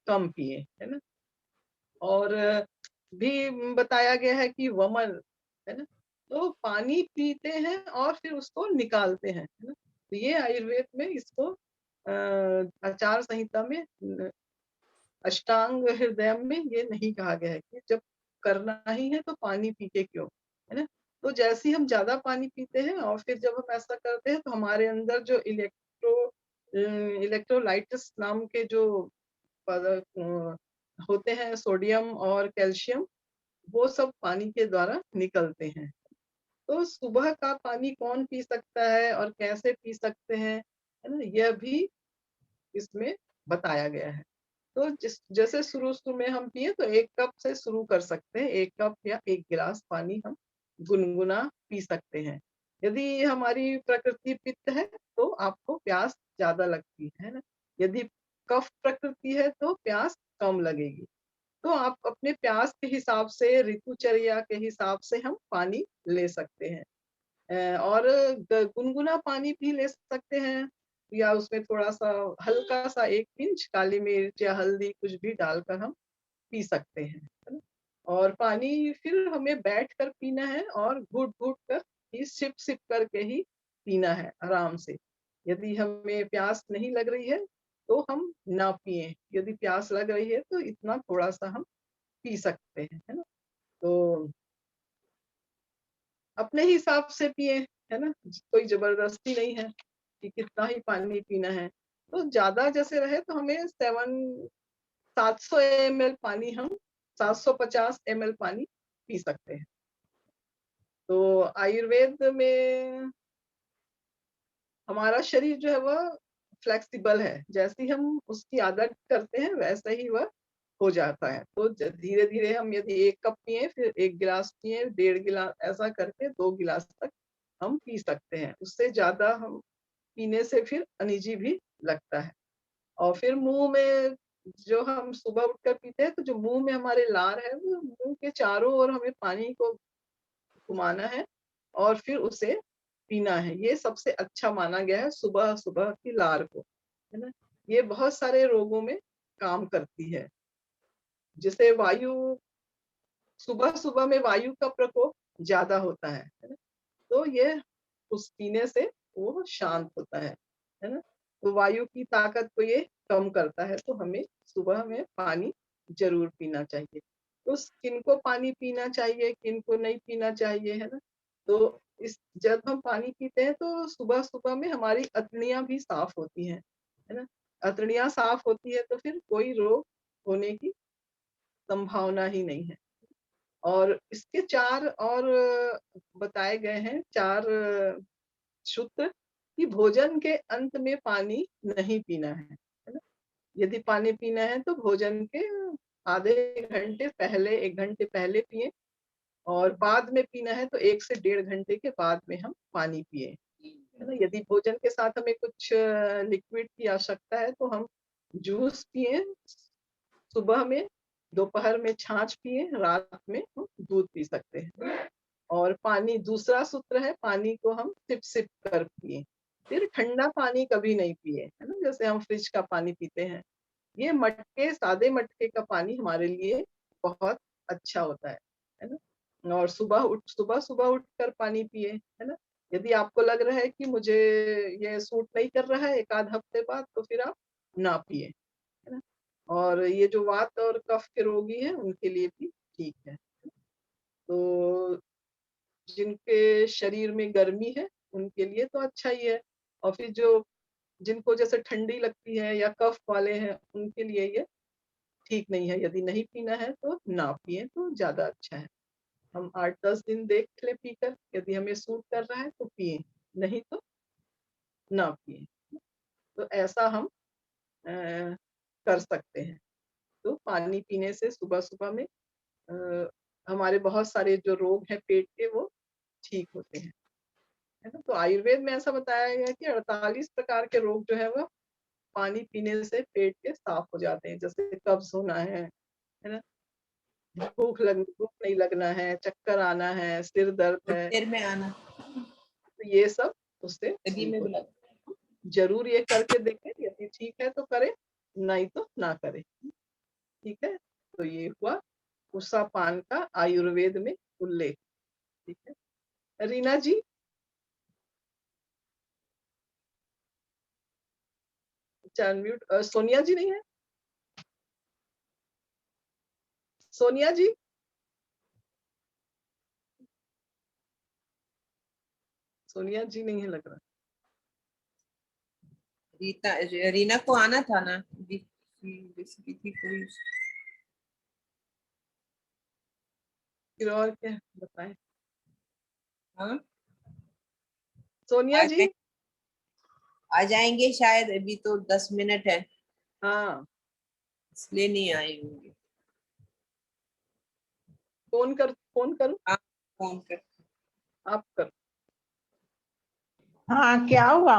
कम पिए, है ना? और भी बताया गया है कि वमन, है ना? तो पानी पीते हैं और फिर उसको निकालते हैं, है ना? तो ये आयुर्वेद में इसको आचार संहिता में अष्टांग हृदय में ये नहीं कहा गया है कि जब करना ही है तो पानी पी के क्यों, है ना? तो जैसे ही हम ज्यादा पानी पीते हैं और फिर जब हम ऐसा करते हैं तो हमारे अंदर जो इलेक्ट्रोलाइटिस नाम के जो होते हैं, सोडियम और कैल्शियम, वो सब पानी के द्वारा निकलते हैं। तो सुबह का पानी कौन पी सकता है और कैसे पी सकते हैं, है ना? यह भी इसमें बताया गया है। तो जैसे शुरू-शुरू में हम पिए तो 1 कप से शुरू कर सकते हैं, 1 कप या 1 गिलास पानी हम गुनगुना पी सकते हैं। यदि हमारी प्रकृति पित्त है तो आपको प्यास ज़्यादा लगती है ना? यदि कफ प्रकृति है तो प्यास कम लगेगी। तो आप अपने प्यास के हिसाब से, ऋतुचर्या के हिसाब से हम पानी ले सकते हैं। और गुनगुना पानी भी ले सकते हैं या उसमें थोड़ा-सा हल्का-सा 1 पिंच काली मिर्च या हल्दी कुछ भी डालकर हम पी सकते हैं, है ना? और पानी फिर हमें बैठकर पीना है और घुट-घुट कर ही सिप-सिप करके ही पीना है आराम से। यदि हमें प्यास नहीं लग रही है, तो हम ना पिएँ, यदि प्यास लग रही है तो इतना थोड़ा-सा हम पी सकते हैं, है ना? तो अपने हिसाब से पिएँ, है ना? कोई ज़बरदस्ती नहीं है कि कितना ही पानी पीना है। तो ज़्यादा जैसे रहे तो हमें 700 एमएल पानी हम 750 एमएल पानी पी सकते हैं। तो आयुर्वेद में हमारा शरीर जो है वह फ्लेक्सिबल है। जैसे ही हम उसकी आदत करते हैं वैसे ही वह हो जाता है। तो ज धीरे-धीरे हम यदि 1 कप पिएँ, फिर 1 गिलास पिएँ, डेढ़ गिलास ऐसा करके 2 गिलास तक हम पी सकते हैं। उससे ज़्यादा हम पीने से फिर अनईज़ी भी लगता है। और फिर मुँह में जो हम सुबह उठकर पीते हैं, तो जो मुँह में हमारे लार है, वो मुँह के चारों ओर हमें पानी को घुमाना है और फिर उसे पीना है। ये सबसे अच्छा माना गया है सुबह-सुबह की लार को, है ना? ये बहुत सारे रोगों में काम करती है। जैसे वायु सुबह-सुबह में वायु का प्रकोप ज़्यादा होता है ना? तो ये उस पीने से वो शांत होता है ना? तो वायु की ताकत को ये कम करता है, तो हमें सुबह में पानी ज़रूर पीना चाहिए। तो किनको पानी पीना चाहिए, किनको नहीं पीना चाहिए, है ना? तो इस जब हम पानी पीते हैं तो सुबह-सुबह में हमारी अतड़ियाँ भी साफ होती हैं, है ना? अतड़ियाँ साफ होती है तो फिर कोई रोग होने की संभावना ही नहीं है। और इसके 4 और बताए गए हैं, 4 सूत्र कि भोजन के अंत में पानी नहीं पीना है ना? यदि पानी पीना है तो भोजन के आधे घंटे पहले, 1 घंटे पहले पिएँ और बाद में पीना है तो 1 से डेढ़ घंटे के बाद में हम पानी पिएँ, है ना? यदि भोजन के साथ हमें कुछ लिक्विड की आवश्यकता है तो हम जूस पिएँ सुबह में, दोपहर में छाछ पिएँ, रात में हम दूध पी सकते हैं। और पानी दूसरा सूत्र है, पानी को हम सिप-सिप कर पिएँ। फिर ठंडा पानी कभी नहीं पिएँ, है ना? जैसे हम फ्रिज का पानी पीते हैं। ये मटके सादे मटके का पानी हमारे लिए बहुत अच्छा होता है ना? और सुबह-सुबह उठकर पानी पिएँ, है ना? यदि आपको लग रहा है कि मुझे ये सूट नहीं कर रहा है 1 आध हफ्ते बाद, तो फिर आप ना पिएँ, है ना? और ये जो वात और कफ के रोगी हैं, उनके लिए भी ठीक है। तो जिनके शरीर में गर्मी है, उनके लिए तो अच्छा ही है और फिर जो जिनको जैसे ठंडी लगती है या कफ वाले हैं, उनके लिए ये ठीक नहीं है। यदि नहीं पीना है तो ना पिएँ तो ज़्यादा अच्छा है। हम 8-10 दिन देख लें पीकर, यदि हमें सूट कर रहा है तो पिएँ, नहीं तो ना पिएँ। तो ऐसा हम कर सकते हैं। तो पानी पीने से सुबह-सुबह में अ, हमारे बहुत सारे जो रोग हैं पेट के वो ठीक होते हैं, है ना? तो आयुर्वेद में ऐसा बताया गया है कि 48 प्रकार के रोग जो है वो पानी पीने से पेट के साफ हो जाते हैं। जैसे कब्ज़ होना है ना? भूख नहीं लगना है, चक्कर आना है, सिर दर्द है, देर में आना तो ये सब उससे कभी ठीक में होता बुला है। जरूर ये करके देखें, यदि ठीक है तो करें, नहीं तो ना करें। ठीक है, तो ये हुआ उषा पान का आयुर्वेद में उल्लेख। ठीक है, रीना जी। अनम्यूट। सोनिया जी नहीं है? सोनिया जी। सोनिया जी नहीं है लग रहा। रीना को आना था ना, रेसिपी थी कोई। फिर और क्या बताएं? हाँ, सोनिया आ, जी। आ जाएंगे शायद, अभी तो 10 मिनट है, हाँ, इसलिए नहीं आए होंगे। फोन करूं? आप फोन कर। आप कर। हाँ, क्या हुआ?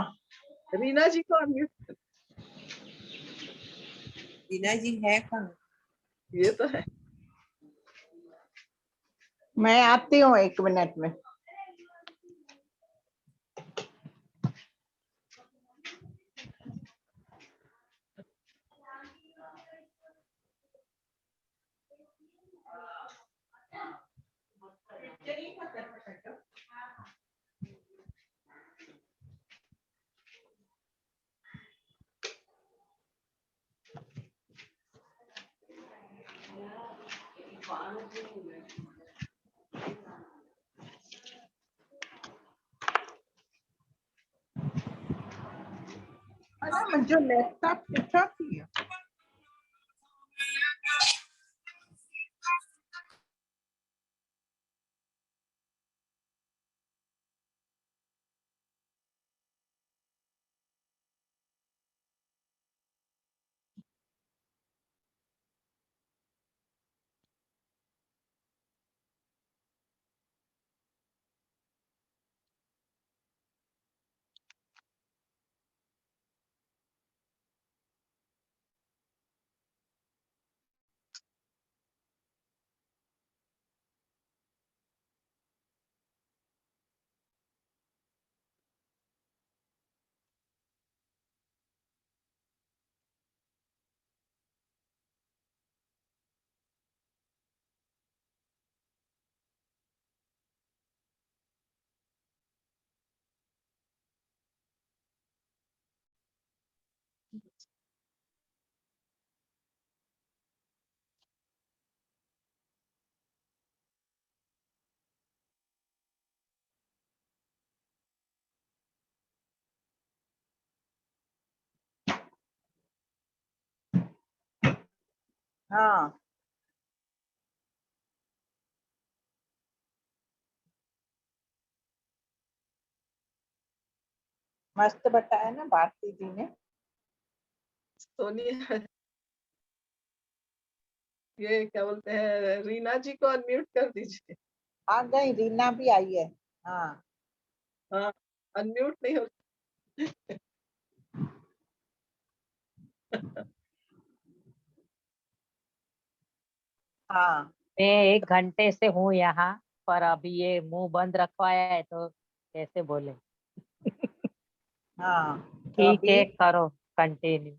रीना जी को अनम्यूट कर। रीना जी है कहाँ? ये तो है। मैं आती हूँ 1 मिनट में। अरे मुझे लैपटॉप कितना किया? हाँ, मस्त बताया ना भारती जी ने। सोनिया, ये क्या बोलते हैं, रीना जी को अनम्यूट कर दीजिए। आ गई, रीना भी आई है। हाँ। हाँ, अनम्यूट नहीं हो। हाँ। मैं 1 घंटे से हूँ यहाँ पर, अभी ये मुंह बंद रखवाया है तो कैसे बोले। हाँ, तो ठीक अभी है, करो कंटिन्यू।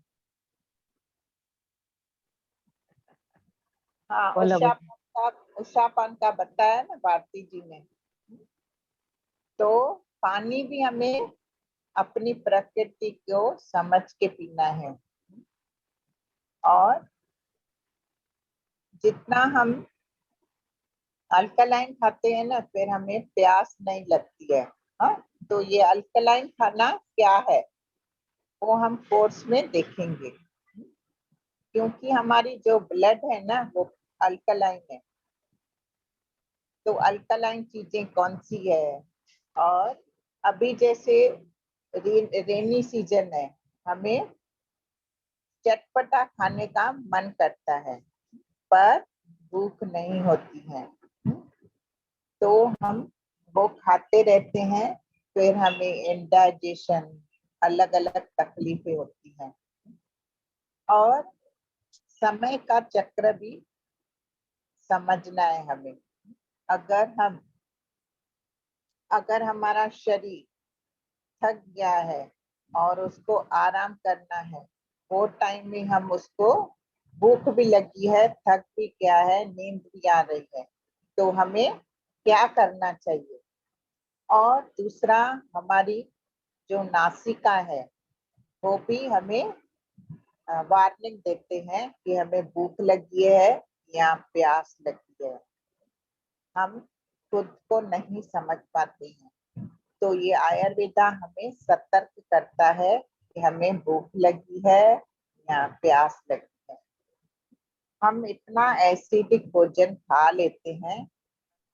हाँ, बोलो बोलो। उषापान का बताया ना भारती जी ने। तो पानी भी हमें अपनी प्रकृति को समझ के पीना है, और जितना हम अल्कलाइन खाते हैं ना, फिर हमें प्यास नहीं लगती है। हाँ, तो ये अल्कलाइन खाना क्या है वो हम कोर्स में देखेंगे, क्योंकि हमारी जो ब्लड है ना वो अल्कलाइन है। तो अल्कलाइन चीजें कौन सी है? और अभी जैसे रेनी सीजन है, हमें चटपटा खाने का मन करता है पर भूख नहीं होती है, तो हम वो खाते रहते हैं, फिर हमें इंडाइजेशन, अलग अलग तकलीफें होती हैं। और समय का चक्र भी समझना है हमें। अगर अगर हमारा शरीर थक गया है और उसको आराम करना है। वो टाइम में हम उसको भूख भी लगी है, थक भी गया है, नींद भी आ रही है, तो हमें क्या करना चाहिए। और दूसरा, हमारी जो नासिका है वो भी हमें वार्निंग देते हैं कि हमें भूख लगी है या प्यास लगी है। हम खुद को नहीं समझ पाते हैं, तो ये आयुर्वेदा हमें सतर्क करता है कि हमें भूख लगी है या प्यास लगी है। हम इतना एसिडिक भोजन खा लेते हैं,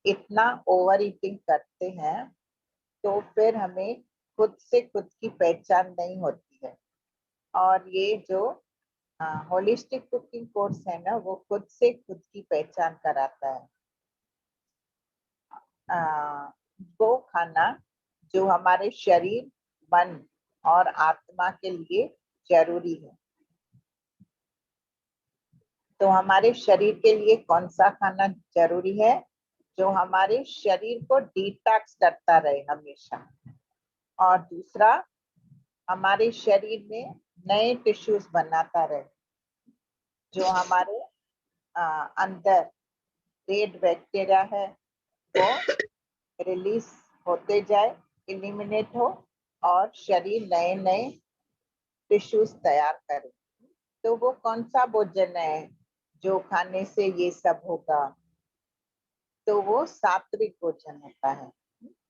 इतना ओवर ईटिंग करते हैं, तो फिर हमें खुद से खुद की पहचान नहीं होती है। और ये जो होलिस्टिक कुकिंग कोर्स है ना, वो खुद से खुद की पहचान कराता है। वो खाना जो हमारे शरीर, मन और आत्मा के लिए जरूरी है। तो हमारे शरीर के लिए कौन सा खाना जरूरी है? जो हमारे शरीर को डिटॉक्स करता रहे हमेशा। और दूसरा, हमारे शरीर में नए टिश्यूज बनाता रहे, जो हमारे अंदर डेड बैक्टीरिया है वो रिलीज होते जाए, एलिमिनेट हो, और शरीर नए नए टिश्यूज तैयार करे। तो वो कौन सा भोजन है जो खाने से ये सब होगा? तो वो सात्विक भोजन होता है।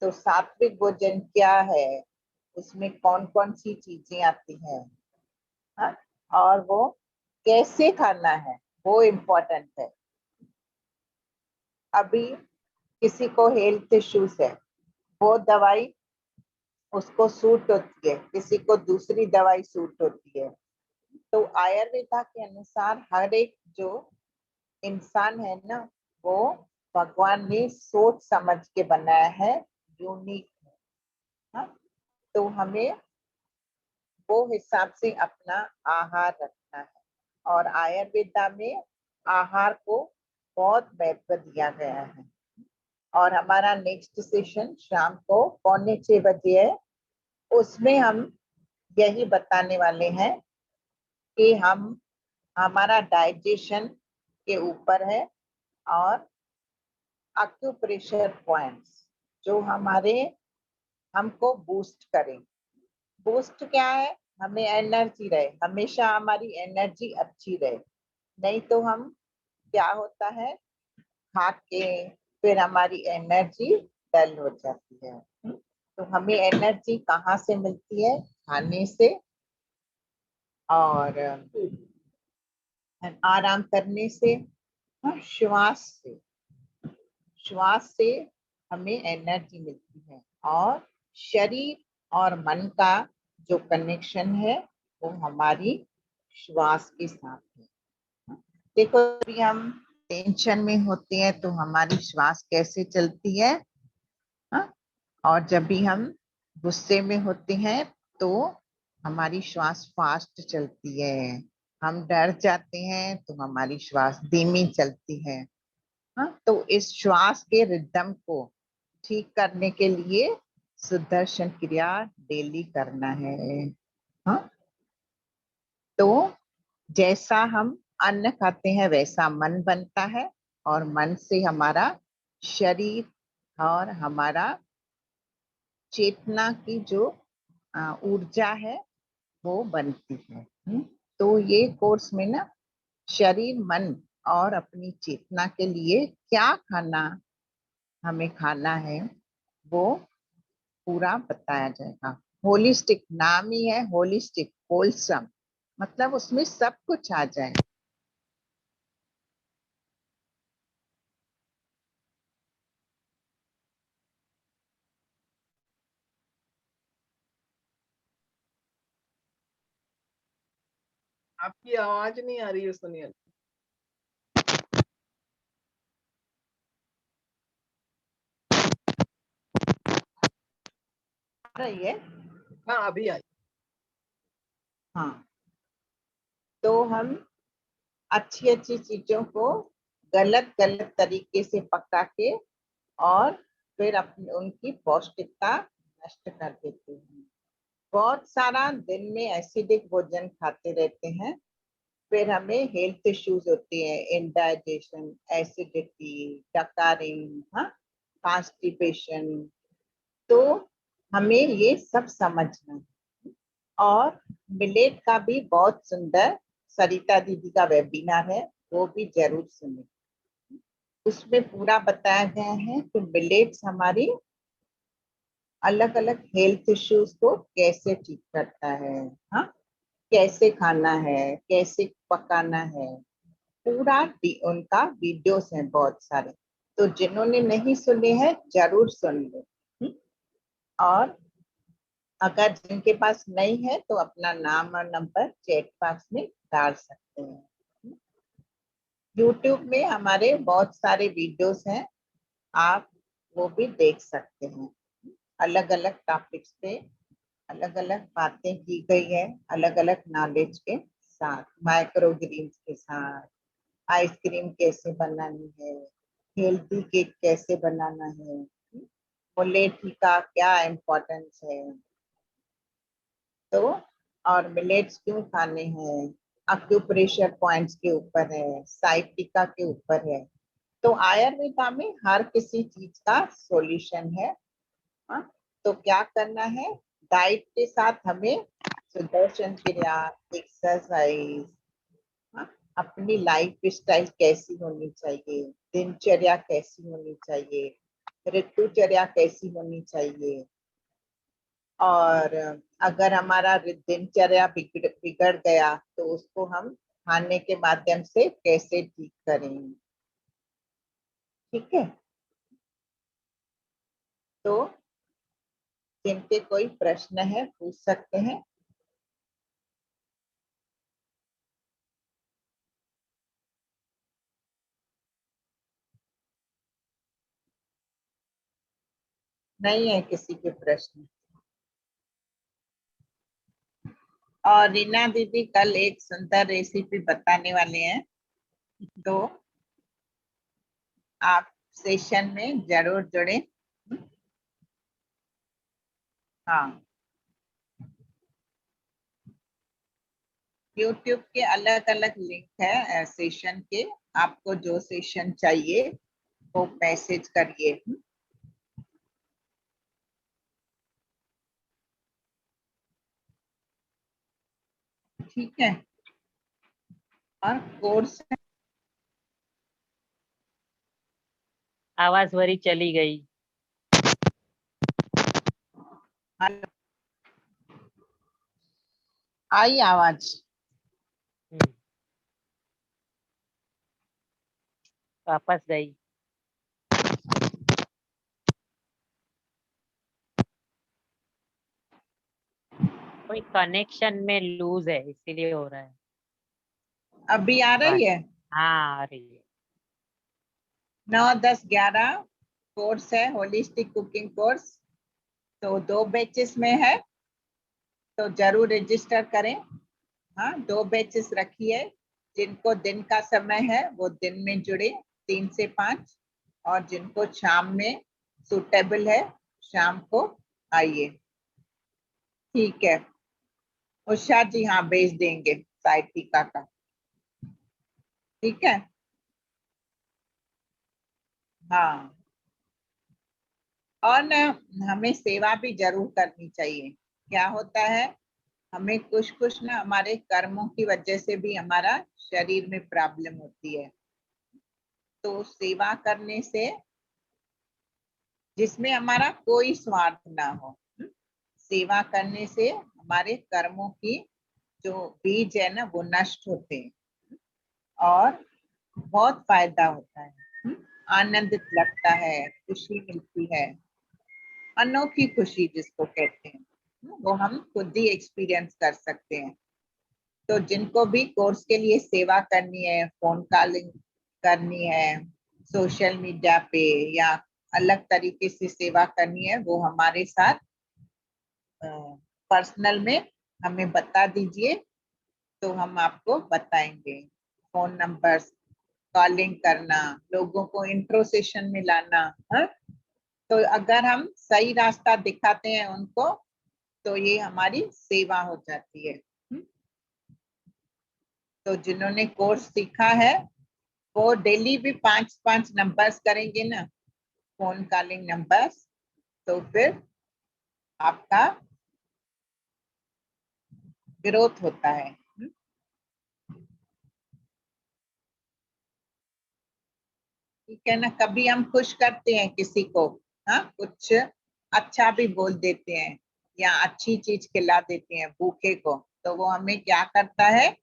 तो सात्विक भोजन क्या है? उसमें कौन कौन सी चीजें आती हैं, हाँ? और वो कैसे खाना है, वो इम्पोर्टेंट है। अभी किसी को हेल्थ इश्यूज है, वो दवाई उसको सूट होती है, किसी को दूसरी दवाई सूट होती है। तो आयुर्वेदा के अनुसार हर एक जो इंसान है ना, वो भगवान ने सोच समझ के बनाया है, यूनिक है, हाँ? तो हमें वो हिसाब से अपना आहार रखना है। और आयुर्वेदा में आहार को बहुत महत्व दिया गया है। और हमारा नेक्स्ट सेशन शाम को 6:45 है। उसमें हम यही बताने वाले हैं कि हमारा डाइजेशन के ऊपर है, और एक्यूप्रेशर पॉइंट्स जो हमको बूस्ट करें। बूस्ट क्या है? हमें एनर्जी रहे, हमेशा हमारी एनर्जी अच्छी रहे। नहीं तो हम, क्या होता है, खा के फिर हमारी एनर्जी डल हो जाती है। तो हमें एनर्जी कहाँ से मिलती है? खाने से और आराम करने से, श्वास से हमें एनर्जी मिलती है। और शरीर और मन का जो कनेक्शन है वो हमारी श्वास के साथ है। देखो, अभी हम टेंशन में होते हैं तो हमारी श्वास कैसे चलती है, हाँ? और जब भी हम गुस्से में होते हैं तो हमारी श्वास फास्ट चलती है। हम डर जाते हैं तो हमारी श्वास धीमी चलती है, हाँ? तो इस श्वास के रिदम को ठीक करने के लिए सुदर्शन क्रिया डेली करना है, हाँ? तो जैसा हम अन्न खाते हैं वैसा मन बनता है, और मन से हमारा शरीर और हमारा चेतना की जो ऊर्जा है वो बनती है। तो ये कोर्स में ना शरीर, मन और अपनी चेतना के लिए क्या खाना हमें खाना है वो पूरा बताया जाएगा। होलिस्टिक नाम ही है, होलिस्टिक, होलसम, मतलब उसमें सब कुछ आ जाए। आपकी आवाज नहीं आ रही है सुनिए। रही है? हाँ अभी आई। हाँ, तो हम अच्छी अच्छी चीजों को गलत गलत तरीके से पका के और फिर अपनी उनकी पौष्टिकता नष्ट कर देते हैं। बहुत सारा दिन में एसिडिक भोजन खाते रहते हैं, फिर हमें हेल्थ इश्यूज होती है, इंडाइजेशन, एसिडिटी, डकारिंग, हाँ, कॉन्स्टिपेशन। तो हमें ये सब समझना है। और मिलेट का भी बहुत सुंदर सरिता दीदी का वेबिनार है, वो भी जरूर सुने। उसमें पूरा बताया गया है कि मिलेट्स हमारी अलग अलग हेल्थ इश्यूज को कैसे ठीक करता है, हाँ, कैसे खाना है, कैसे पकाना है, पूरा उनका वीडियोस हैं बहुत सारे। तो जिन्होंने नहीं सुने हैं जरूर सुन ले। और अगर जिनके पास नहीं है तो अपना नाम और नंबर चैट बॉक्स में डाल सकते हैं। यूट्यूब में हमारे बहुत सारे वीडियोस हैं, आप वो भी देख सकते हैं। अलग अलग टॉपिक्स पे अलग अलग बातें की गई है, अलग अलग नॉलेज के साथ, माइक्रो ग्रीन्स के साथ, आइसक्रीम कैसे बनानी है, हेल्दी केक कैसे बनाना है, मिलेट का क्या इम्पोर्टेंस है, तो और मिलेट्स क्यों खाने हैं, अक्यूप्रेशर पॉइंट्स के ऊपर है, साइटिका के ऊपर है। तो आयुर्वेदा में हर किसी चीज का सॉल्यूशन है। हाँ? तो क्या करना है, डाइट के साथ हमें सुदर्शन क्रिया, एक्सरसाइज, अपनी लाइफ स्टाइल कैसी होनी चाहिए, दिनचर्या कैसी होनी चाहिए, ऋतुचर्या कैसी होनी चाहिए, और अगर हमारा दिनचर्या बिगड़ गया तो उसको हम खाने के माध्यम से कैसे ठीक करें। ठीक है, तो जिनके कोई प्रश्न है पूछ सकते हैं। नहीं है किसी के प्रश्न। और रीना दीदी कल एक सुंदर रेसिपी बताने वाले हैं, तो आप सेशन में जरूर जुड़े। हाँ, यूट्यूब के अलग अलग लिंक है सेशन के, आपको जो सेशन चाहिए वो मैसेज करिए। ठीक है, और कोर्स आवाज वरी चली गई। आई आवाज? वापस गई। कोई कनेक्शन में लूज है इसीलिए हो रहा है। अभी आ रही है? हाँ आ रही है। 9, 10, 11 कोर्स है, होलिस्टिक कुकिंग कोर्स। तो 2 बैचेस में है, तो जरूर रजिस्टर करें। हाँ, 2 बैचेस रखिए। जिनको दिन का समय है वो दिन में जुड़े 3 से 5, और जिनको शाम में सूटेबल है शाम को आइए। ठीक है, उषा जी हाँ भेज देंगे साइटिका का। ठीक है, हाँ। और ना, हमें सेवा भी जरूर करनी चाहिए। क्या होता है, हमें कुछ कुछ ना हमारे कर्मों की वजह से भी हमारा शरीर में प्रॉब्लम होती है। तो सेवा करने से, जिसमें हमारा कोई स्वार्थ ना हो, सेवा करने से हमारे कर्मों की जो बीज है ना वो नष्ट होते हैं, और बहुत फायदा होता है। आनंदित लगता है, खुशी मिलती है, अनोखी खुशी जिसको कहते हैं, वो हम खुद ही एक्सपीरियंस कर सकते हैं। तो जिनको भी कोर्स के लिए सेवा करनी है, फोन कॉलिंग करनी है, सोशल मीडिया पे या अलग तरीके से सेवा करनी है, वो हमारे साथ पर्सनल में हमें बता दीजिए, तो हम आपको बताएंगे। फोन नंबर, कॉलिंग करना, लोगों को इंट्रो सेशन में लाना, तो अगर हम सही रास्ता दिखाते हैं उनको, तो ये हमारी सेवा हो जाती है। तो जिन्होंने कोर्स सीखा है वो डेली भी 5-5 नंबर्स करेंगे ना, फोन कॉलिंग नंबर्स, तो फिर आपका ग्रोथ होता है। ठीक है ना। कभी हम खुश करते हैं किसी को, हाँ, कुछ अच्छा भी बोल देते हैं या अच्छी चीज खिला देते हैं भूखे को, तो वो हमें क्या करता है,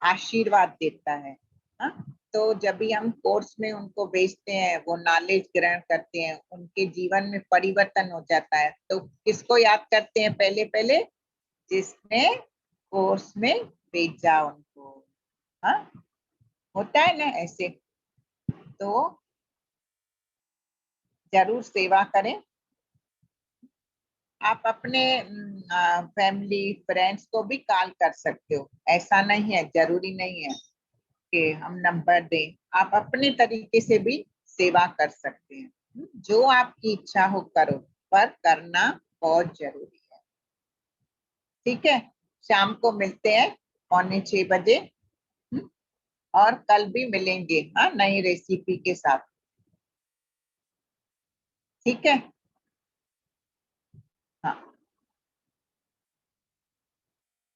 आशीर्वाद देता है। हाँ, तो जब भी हम कोर्स में उनको भेजते हैं, वो नॉलेज ग्रहण करते हैं, उनके जीवन में परिवर्तन हो जाता है। तो किसको याद करते हैं पहले पहले, जिसने कोर्स में भेजा उनको। हाँ, होता है ना ऐसे। तो जरूर सेवा करें। आप अपने फैमिली फ्रेंड्स को भी कॉल कर सकते हो, ऐसा नहीं है, जरूरी नहीं है कि हम नंबर दें। आप अपने तरीके से भी सेवा कर सकते हैं, जो आपकी इच्छा हो करो, पर करना बहुत जरूरी है। ठीक है, शाम को मिलते हैं 5:45 बजे। और कल भी मिलेंगे, हाँ, नई रेसिपी के साथ। ठीक है।